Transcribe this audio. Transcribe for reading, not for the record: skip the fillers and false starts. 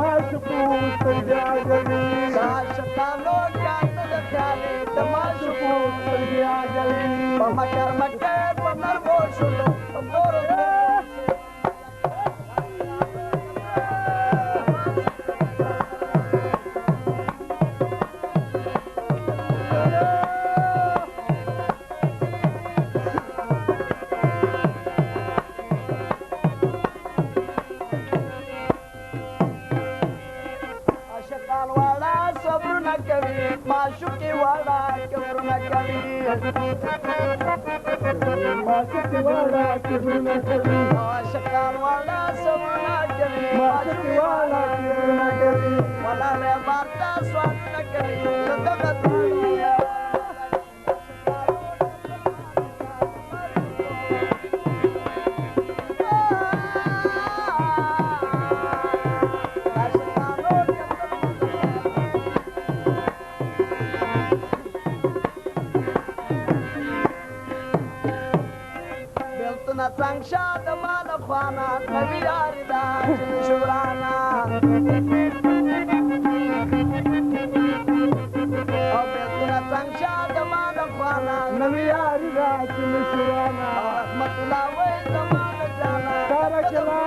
معشوقو سترګې عجبي د عاشقانو جاته د خیالې د معشوقو سترګې عجبي په مکر مکر په نرمو شولو په تورو عاشقان واړه صبرونه کوي معشوقې واړه کبرونه کوي معشوقې واړه کبرونه کوي عاشقان واړه صبرونه کوي معشوقې واړه کبرونه کوي ولاړې بارته سوالونه کوي د دغه دواړو بېلتونه څنګ شه د ما له خوانه نوي یاري ده چې مشورانه او بېلتونه څنګ شه د ما له خوانه نوي یاري ده چې مشورانه رحمت الله وایي زما د جانه تارک الله